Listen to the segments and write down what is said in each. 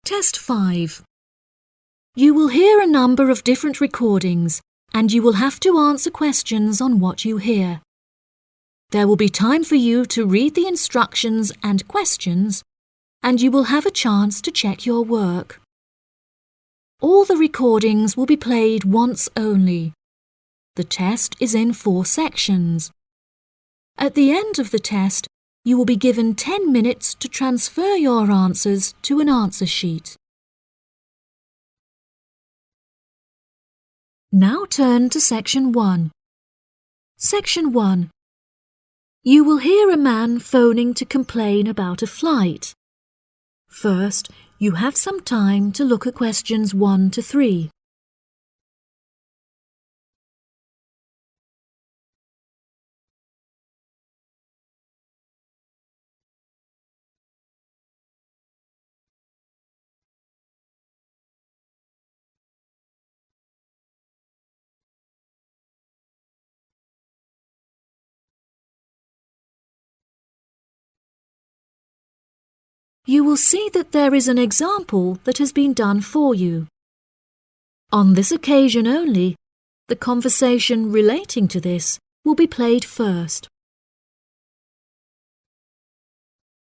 Test 5. You will hear a number of different recordings and you will have to answer questions on what you hear. There will be time for you to read the instructions and questions, and you will have a chance to check your work. All the recordings will be played once only. The test is in 4 sections. At the end of the test, you will be given 10 minutes to transfer your answers to an answer sheet. Now turn to Section 1. Section 1. You will hear a man phoning to complain about a flight. First, you have some time to look at questions 1 to 3. You will see that there is an example that has been done for you. On this occasion only, the conversation relating to this will be played first.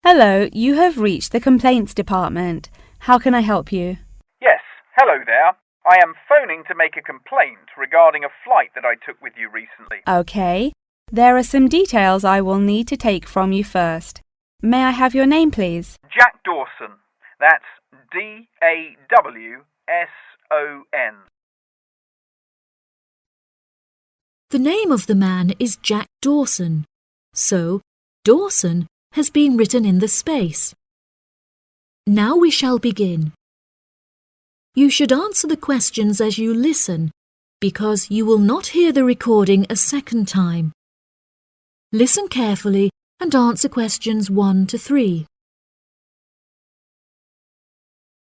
Hello, you have reached the complaints department. How can I help you? Yes, hello there. I am phoning to make a complaint regarding a flight that I took with you recently. Okay. There are some details I will need to take from you first. May I have your name, please? Jack Dawson. That's Dawson. The name of the man is Jack Dawson, so Dawson has been written in the space. Now we shall begin. You should answer the questions as you listen, because you will not hear the recording a second time. Listen carefully and answer questions 1 to 3.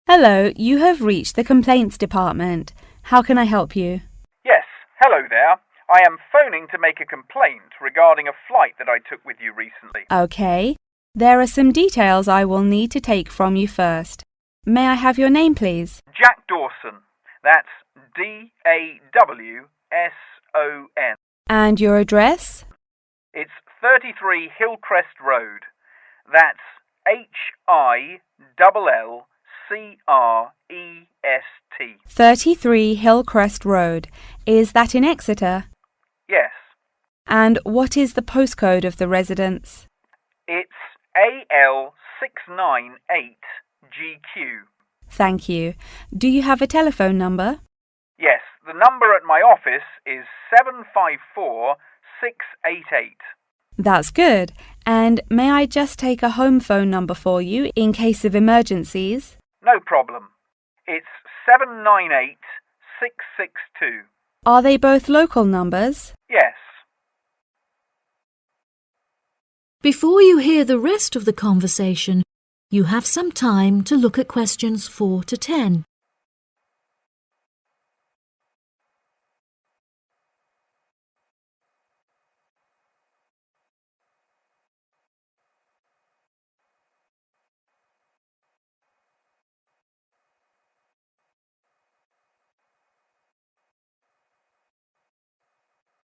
Hello, you have reached the complaints department. How can I help you? Yes, hello there. I am phoning to make a complaint regarding a flight that I took with you recently. Okay. There are some details I will need to take from you first. May I have your name, please? Jack Dawson. That's Dawson. And your address? It's 33 Hillcrest Road. That's Hillcrest. 33 Hillcrest Road. Is that in Exeter? Yes. And what is the postcode of the residence? It's AL698GQ. Thank you. Do you have a telephone number? Yes, the number at my office is 754688. That's good. And may I just take a home phone number for you in case of emergencies? No problem. It's 798662. Are they both local numbers? Yes. Before you hear the rest of the conversation, you have some time to look at questions 4 to 10.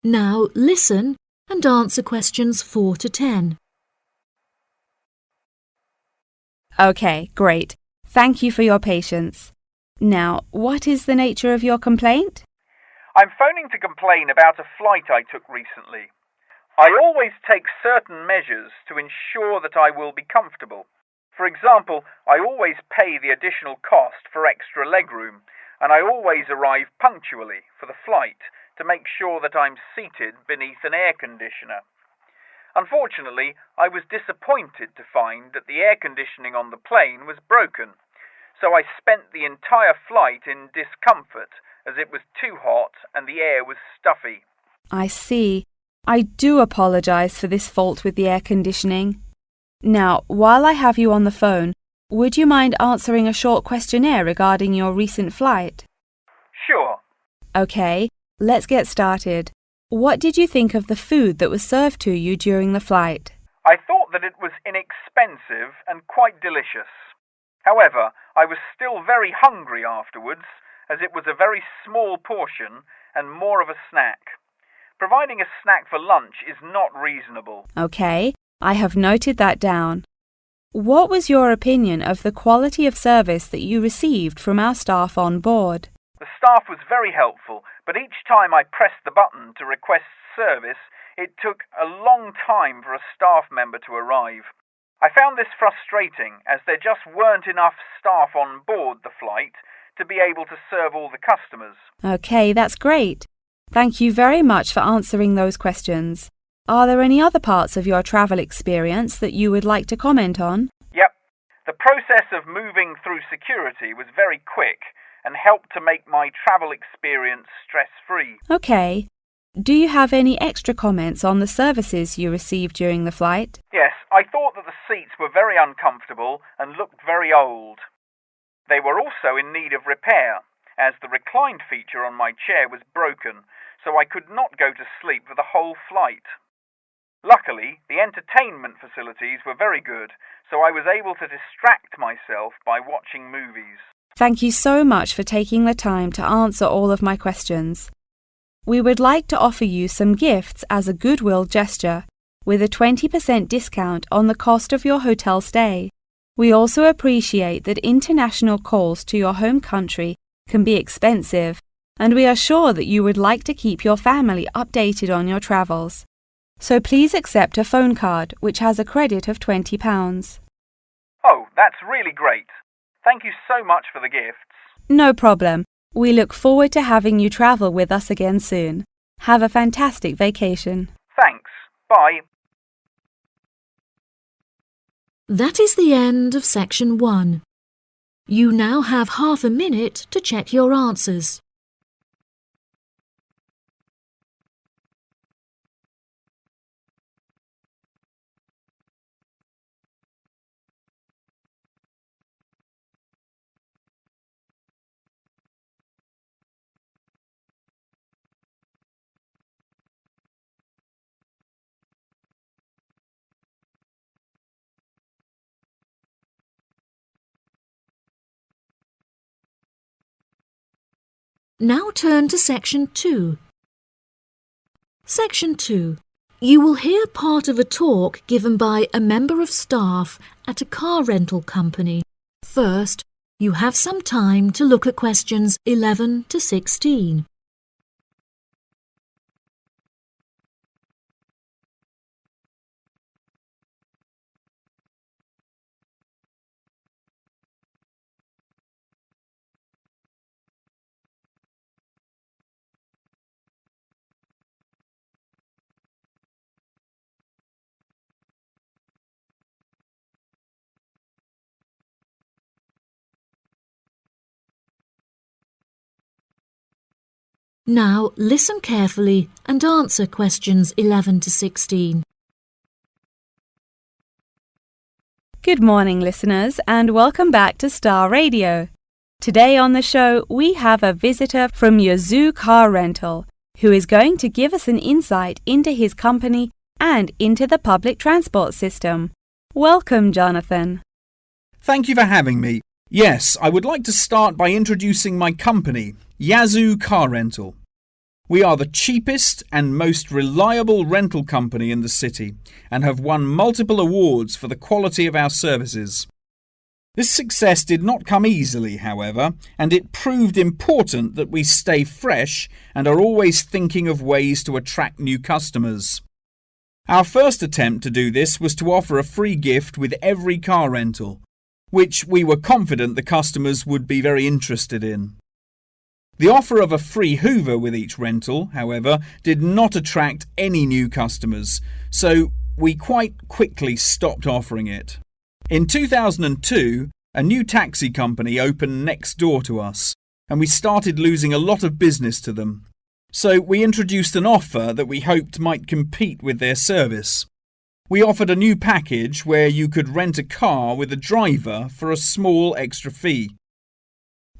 Now listen and answer questions 4 to 10. Okay, great. Thank you for your patience. Now, what is the nature of your complaint? I'm phoning to complain about a flight I took recently. I always take certain measures to ensure that I will be comfortable. For example, I always pay the additional cost for extra legroom, and I always arrive punctually for the flight to make sure that I'm seated beneath an air conditioner. Unfortunately, I was disappointed to find that the air conditioning on the plane was broken, so I spent the entire flight in discomfort as it was too hot and the air was stuffy. I see. I do apologize for this fault with the air conditioning. Now, while I have you on the phone, would you mind answering a short questionnaire regarding your recent flight? Sure. Okay. let's get started. What did you think of the food that was served to you during the flight? I thought that it was inexpensive and quite delicious. However, I was still very hungry afterwards, as it was a very small portion and more of a snack. Providing a snack for lunch is not reasonable. Okay, I have noted that down. What was your opinion of the quality of service that you received from our staff on board? The staff was very helpful, but each time I pressed the button to request service, it took a long time for a staff member to arrive. I found this frustrating, as there just weren't enough staff on board the flight to be able to serve all the customers. Okay, that's great. Thank you very much for answering those questions. Are there any other parts of your travel experience that you would like to comment on? Yep. The process of moving through security was very quick and helped to make my travel experience stress-free. Okay. Do you have any extra comments on the services you received during the flight? Yes, I thought that the seats were very uncomfortable and looked very old. They were also in need of repair, as the reclined feature on my chair was broken, so I could not go to sleep for the whole flight. Luckily, the entertainment facilities were very good, so I was able to distract myself by watching movies. Thank you so much for taking the time to answer all of my questions. We would like to offer you some gifts as a goodwill gesture, with a 20% discount on the cost of your hotel stay. We also appreciate that international calls to your home country can be expensive, and we are sure that you would like to keep your family updated on your travels. So please accept a phone card which has a credit of £20. Oh, that's really great. Thank you so much for the gifts. No problem. We look forward to having you travel with us again soon. Have a fantastic vacation. Thanks. Bye. That is the end of section 1. You now have half a minute to check your answers. Now turn to section 2. Section 2. You will hear part of a talk given by a member of staff at a car rental company. First, you have some time to look at questions 11 to 16. Now listen carefully and answer questions 11 to 16. Good morning, listeners, and welcome back to Star Radio. Today on the show, we have a visitor from Yazoo Car Rental, who is going to give us an insight into his company and into the public transport system. Welcome, Jonathan. Thank you for having me. Yes, I would like to start by introducing my company, Yazoo Car Rental. We are the cheapest and most reliable rental company in the city and have won multiple awards for the quality of our services. This success did not come easily, however, and it proved important that we stay fresh and are always thinking of ways to attract new customers. Our first attempt to do this was to offer a free gift with every car rental, which we were confident the customers would be very interested in. The offer of a free Hoover with each rental, however, did not attract any new customers, so we quite quickly stopped offering it. In 2002, a new taxi company opened next door to us, and we started losing a lot of business to them. So we introduced an offer that we hoped might compete with their service. We offered a new package where you could rent a car with a driver for a small extra fee.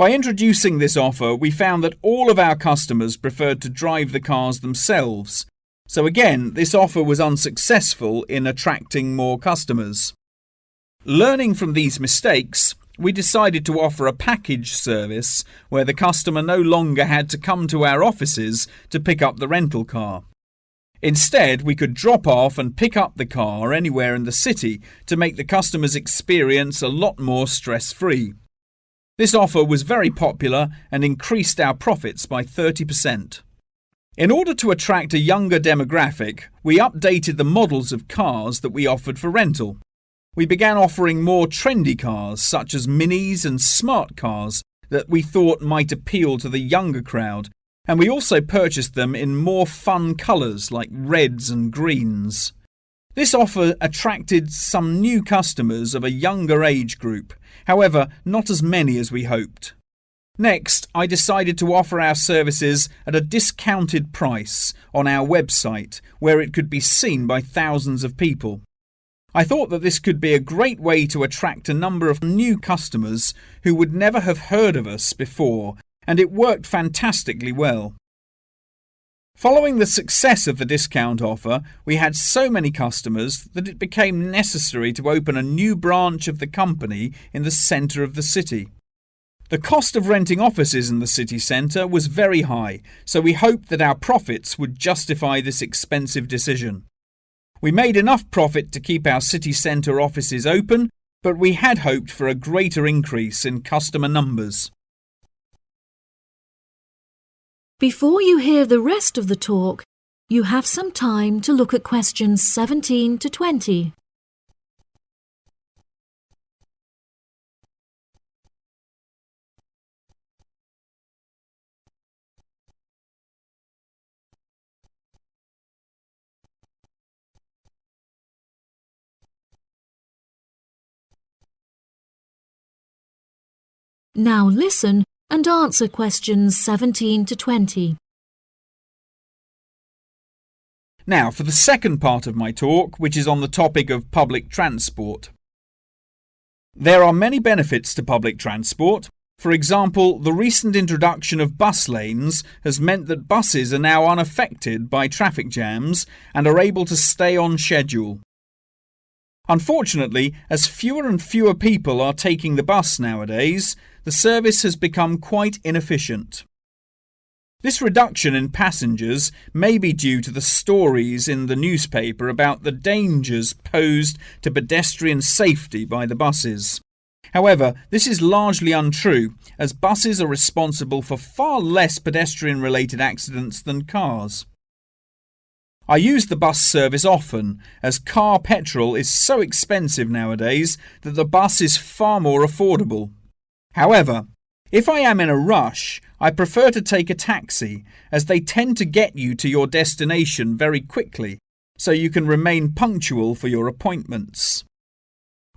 By introducing this offer, we found that all of our customers preferred to drive the cars themselves. So again, this offer was unsuccessful in attracting more customers. Learning from these mistakes, we decided to offer a package service where the customer no longer had to come to our offices to pick up the rental car. Instead, we could drop off and pick up the car anywhere in the city to make the customer's experience a lot more stress-free. This offer was very popular and increased our profits by 30%. In order to attract a younger demographic, we updated the models of cars that we offered for rental. We began offering more trendy cars such as minis and smart cars that we thought might appeal to the younger crowd, and we also purchased them in more fun colours like reds and greens. This offer attracted some new customers of a younger age group, however, not as many as we hoped. Next, I decided to offer our services at a discounted price on our website where it could be seen by thousands of people. I thought that this could be a great way to attract a number of new customers who would never have heard of us before, and it worked fantastically well. Following the success of the discount offer, we had so many customers that it became necessary to open a new branch of the company in the centre of the city. The cost of renting offices in the city centre was very high, so we hoped that our profits would justify this expensive decision. We made enough profit to keep our city centre offices open, but we had hoped for a greater increase in customer numbers. Before you hear the rest of the talk, you have some time to look at questions 17 to 20. Now listen and answer questions 17 to 20. Now for the second part of my talk, which is on the topic of public transport. There are many benefits to public transport. For example, the recent introduction of bus lanes has meant that buses are now unaffected by traffic jams and are able to stay on schedule. Unfortunately, as fewer and fewer people are taking the bus nowadays, the service has become quite inefficient. This reduction in passengers may be due to the stories in the newspaper about the dangers posed to pedestrian safety by the buses. However, this is largely untrue, as buses are responsible for far less pedestrian-related accidents than cars. I use the bus service often, as car petrol is so expensive nowadays that the bus is far more affordable. However, if I am in a rush, I prefer to take a taxi, as they tend to get you to your destination very quickly, so you can remain punctual for your appointments.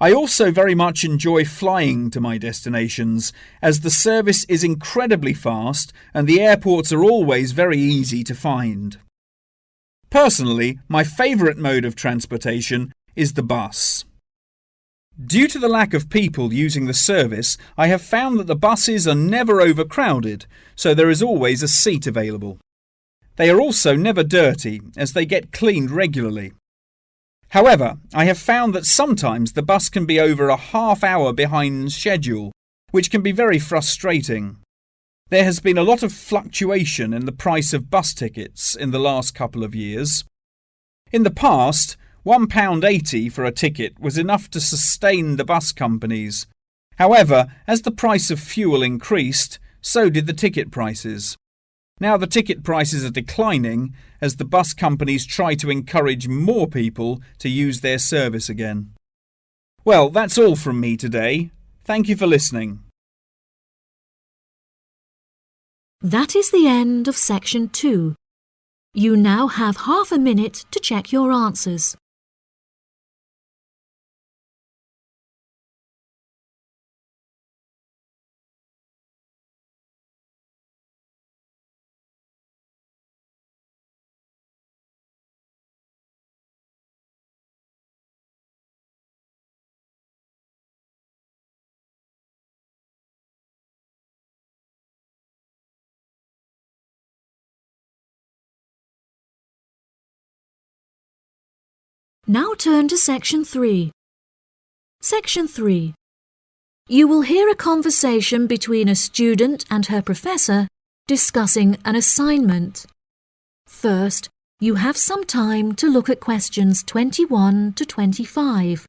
I also very much enjoy flying to my destinations, as the service is incredibly fast and the airports are always very easy to find. Personally, my favourite mode of transportation is the bus. Due to the lack of people using the service, I have found that the buses are never overcrowded, so there is always a seat available. They are also never dirty, as they get cleaned regularly. However, I have found that sometimes the bus can be over a half hour behind schedule, which can be very frustrating. There has been a lot of fluctuation in the price of bus tickets in the last couple of years. In the past, £1.80 for a ticket was enough to sustain the bus companies. However, as the price of fuel increased, so did the ticket prices. Now the ticket prices are declining as the bus companies try to encourage more people to use their service again. Well, that's all from me today. Thank you for listening. That is the end of section 2. You now have half a minute to check your answers. Now turn to Section 3. Section 3. You will hear a conversation between a student and her professor discussing an assignment. First, you have some time to look at questions 21 to 25.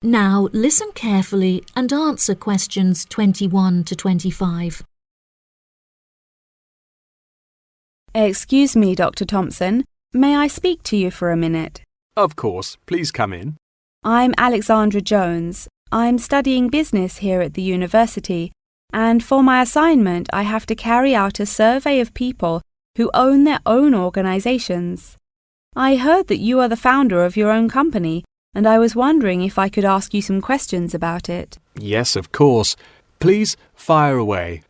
Now listen carefully and answer questions 21 to 25. Excuse me, Dr. Thompson. May I speak to you for a minute? Of course. Please come in. I'm Alexandra Jones. I'm studying business here at the university, and for my assignment I have to carry out a survey of people who own their own organizations. I heard that you are the founder of your own company, and I was wondering if I could ask you some questions about it. Yes, of course. Please fire away.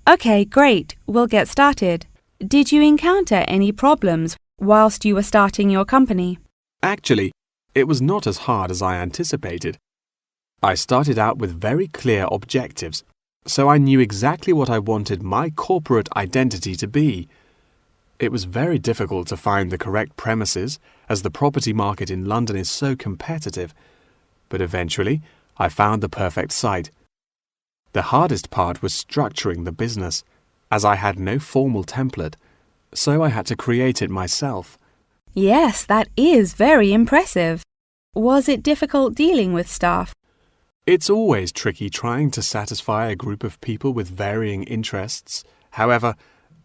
Okay, great. We'll get started. Did you encounter any problems whilst you were starting your company? Actually, it was not as hard as I anticipated. I started out with very clear objectives, so I knew exactly what I wanted my corporate identity to be. It was very difficult to find the correct premises, as the property market in London is so competitive, but eventually I found the perfect site. The hardest part was structuring the business, as I had no formal template, so I had to create it myself. Yes, that is very impressive. Was it difficult dealing with staff? It's always tricky trying to satisfy a group of people with varying interests. However,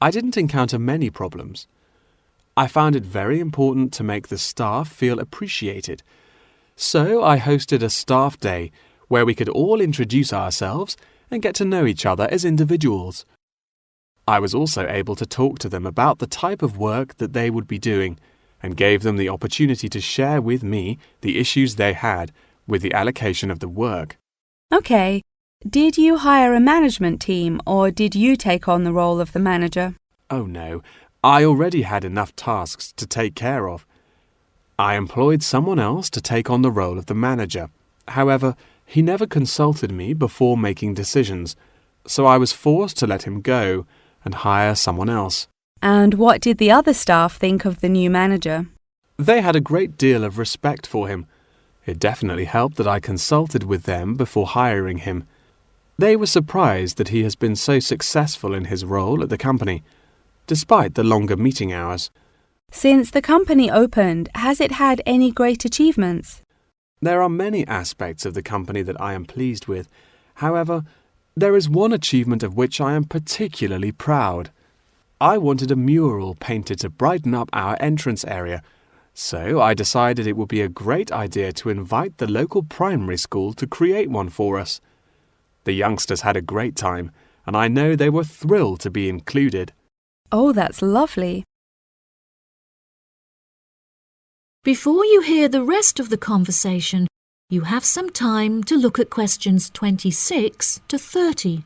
I didn't encounter many problems. I found it very important to make the staff feel appreciated. So I hosted a staff day where we could all introduce ourselves and get to know each other as individuals. I was also able to talk to them about the type of work that they would be doing and gave them the opportunity to share with me the issues they had with the allocation of the work. Okay. Did you hire a management team or did you take on the role of the manager? Oh no, I already had enough tasks to take care of. I employed someone else to take on the role of the manager. However, he never consulted me before making decisions, so I was forced to let him go and hire someone else. And what did the other staff think of the new manager? They had a great deal of respect for him. It definitely helped that I consulted with them before hiring him. They were surprised that he has been so successful in his role at the company, despite the longer meeting hours. Since the company opened, has it had any great achievements? There are many aspects of the company that I am pleased with. However, there is one achievement of which I am particularly proud. I wanted a mural painted to brighten up our entrance area, so I decided it would be a great idea to invite the local primary school to create one for us. The youngsters had a great time, and I know they were thrilled to be included. Oh, that's lovely. Before you hear the rest of the conversation, you have some time to look at questions 26 to 30.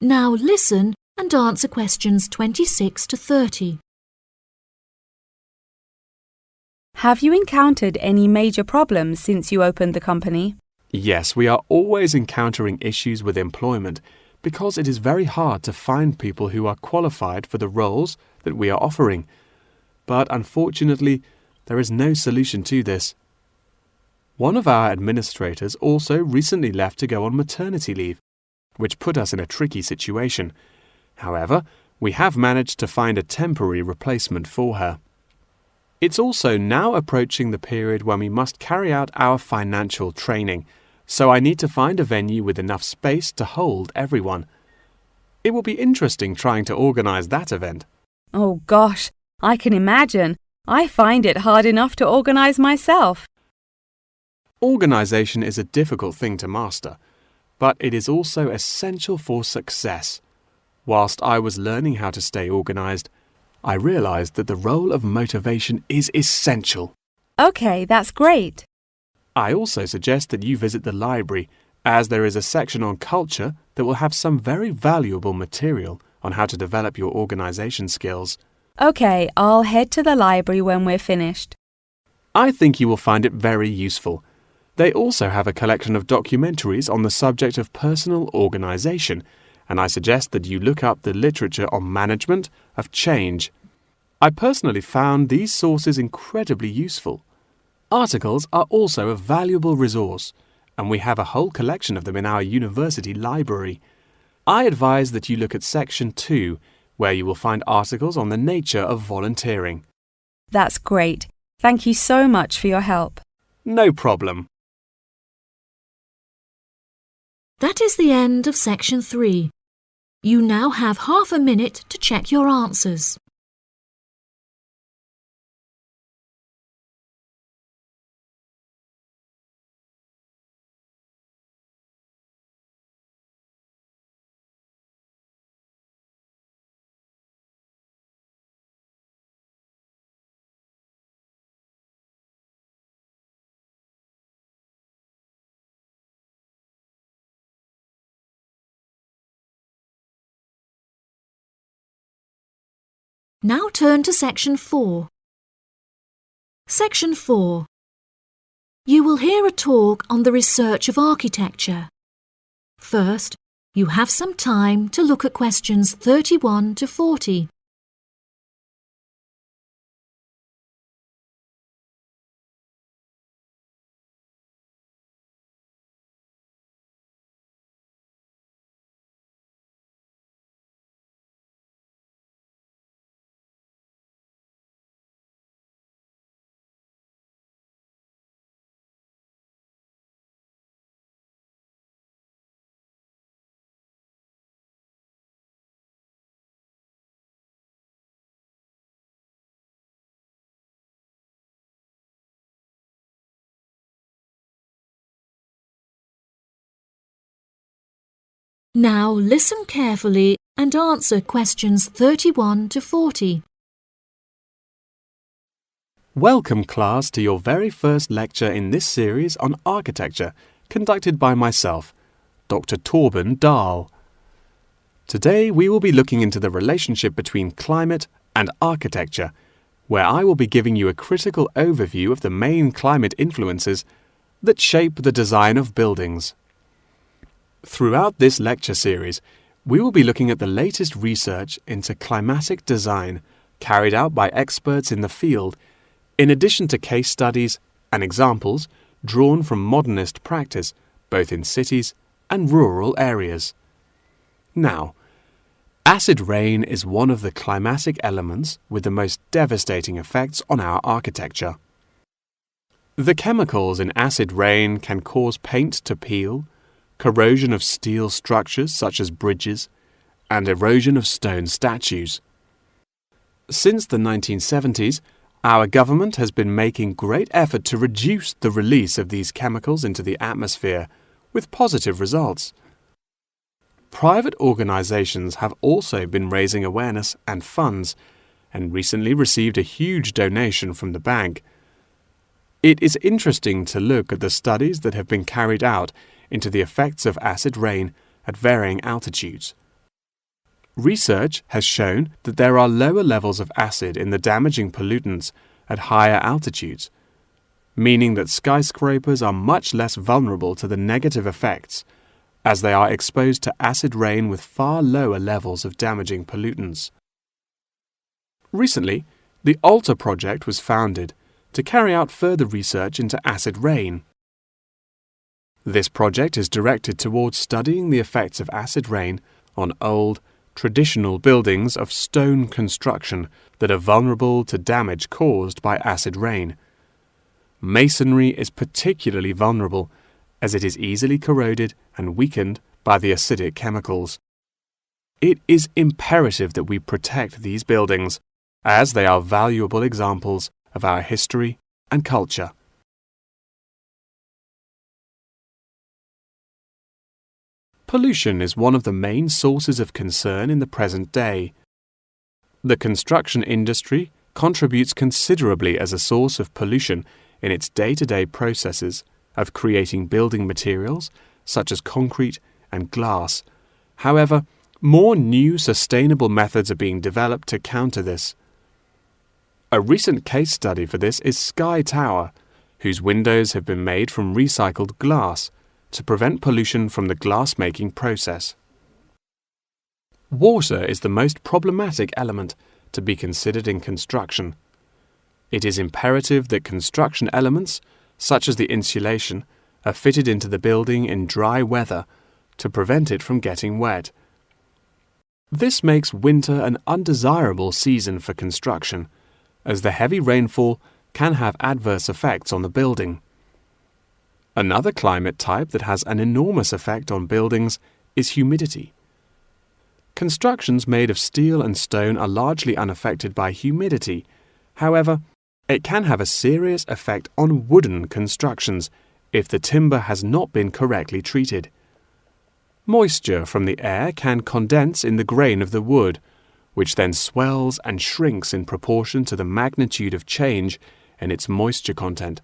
Now listen and answer questions 26 to 30. Have you encountered any major problems since you opened the company? Yes, we are always encountering issues with employment because it is very hard to find people who are qualified for the roles that we are offering. But unfortunately, there is no solution to this. One of our administrators also recently left to go on maternity leave, which put us in a tricky situation. However, we have managed to find a temporary replacement for her. It's also now approaching the period when we must carry out our financial training, so I need to find a venue with enough space to hold everyone. It will be interesting trying to organize that event. Oh gosh, I can imagine. I find it hard enough to organise myself. Organisation is a difficult thing to master, but it is also essential for success. Whilst I was learning how to stay organised, I realised that the role of motivation is essential. OK, that's great. I also suggest that you visit the library, as there is a section on culture that will have some very valuable material on how to develop your organisation skills. OK, I'll head to the library when we're finished. I think you will find it very useful. They also have a collection of documentaries on the subject of personal organisation, and I suggest that you look up the literature on management of change. I personally found these sources incredibly useful. Articles are also a valuable resource, and we have a whole collection of them in our university library. I advise that you look at Section 2, where you will find articles on the nature of volunteering. That's great. Thank you so much for your help. No problem. That is the end of Section 3. You now have half a minute to check your answers. Now turn to Section 4. Section 4. You will hear a talk on the research of architecture. First, you have some time to look at questions 31 to 40. Now listen carefully and answer questions 31 to 40. Welcome, class, to your very first lecture in this series on architecture, conducted by myself, Dr. Torben Dahl. Today we will be looking into the relationship between climate and architecture, where I will be giving you a critical overview of the main climate influences that shape the design of buildings. Throughout this lecture series, we will be looking at the latest research into climatic design carried out by experts in the field, in addition to case studies and examples drawn from modernist practice, both in cities and rural areas. Now, acid rain is one of the climatic elements with the most devastating effects on our architecture. The chemicals in acid rain can cause paint to peel, corrosion of steel structures such as bridges, and erosion of stone statues. Since the 1970s, our government has been making great effort to reduce the release of these chemicals into the atmosphere, with positive results. Private organisations have also been raising awareness and funds, and recently received a huge donation from the bank. It is interesting to look at the studies that have been carried out into the effects of acid rain at varying altitudes. Research has shown that there are lower levels of acid in the damaging pollutants at higher altitudes, meaning that skyscrapers are much less vulnerable to the negative effects, as they are exposed to acid rain with far lower levels of damaging pollutants. Recently, the ALTA project was founded to carry out further research into acid rain. This project is directed towards studying the effects of acid rain on old, traditional buildings of stone construction that are vulnerable to damage caused by acid rain. Masonry is particularly vulnerable as it is easily corroded and weakened by the acidic chemicals. It is imperative that we protect these buildings, as they are valuable examples of our history and culture. Pollution is one of the main sources of concern in the present day. The construction industry contributes considerably as a source of pollution in its day-to-day processes of creating building materials such as concrete and glass. However, more new sustainable methods are being developed to counter this. A recent case study for this is Sky Tower, whose windows have been made from recycled glass to prevent pollution from the glass-making process. Water is the most problematic element to be considered in construction. It is imperative that construction elements, such as the insulation, are fitted into the building in dry weather to prevent it from getting wet. This makes winter an undesirable season for construction, as the heavy rainfall can have adverse effects on the building. Another climate type that has an enormous effect on buildings is humidity. Constructions made of steel and stone are largely unaffected by humidity. However, it can have a serious effect on wooden constructions if the timber has not been correctly treated. Moisture from the air can condense in the grain of the wood, which then swells and shrinks in proportion to the magnitude of change in its moisture content.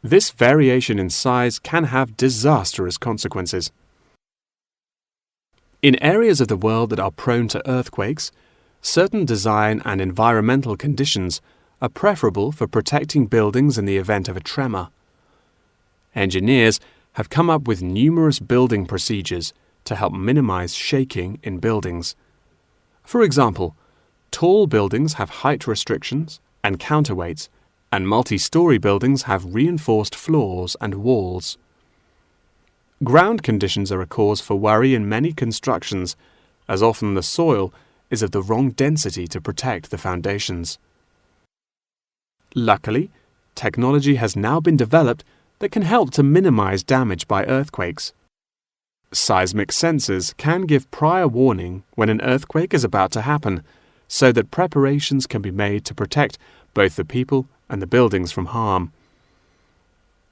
This variation in size can have disastrous consequences. In areas of the world that are prone to earthquakes, certain design and environmental conditions are preferable for protecting buildings in the event of a tremor. Engineers have come up with numerous building procedures to help minimize shaking in buildings. For example, tall buildings have height restrictions and counterweights, and multi-story buildings have reinforced floors and walls. Ground conditions are a cause for worry in many constructions, as often the soil is of the wrong density to protect the foundations. Luckily, technology has now been developed that can help to minimize damage by earthquakes. Seismic sensors can give prior warning when an earthquake is about to happen, so that preparations can be made to protect both the people and the buildings from harm.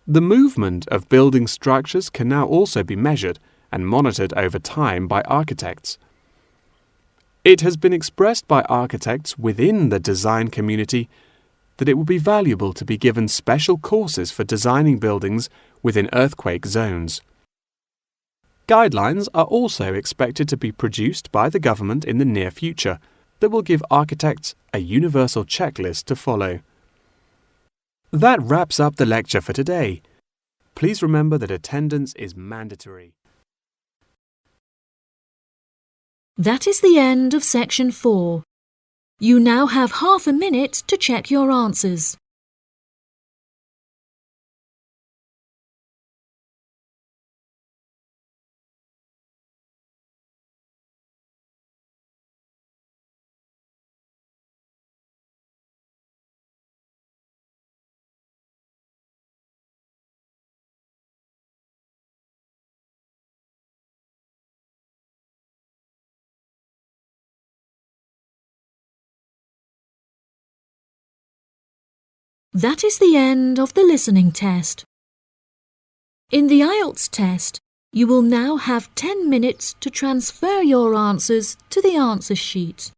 The movement of building structures can now also be measured and monitored over time by architects. It has been expressed by architects within the design community that it would be valuable to be given special courses for designing buildings within earthquake zones. Guidelines are also expected to be produced by the government in the near future that will give architects a universal checklist to follow. That wraps up the lecture for today. Please remember that attendance is mandatory. That is the end of section 4. You now have half a minute to check your answers. That is the end of the listening test. In the Ielts test, you will now have 10 minutes to transfer your answers to the answer sheet.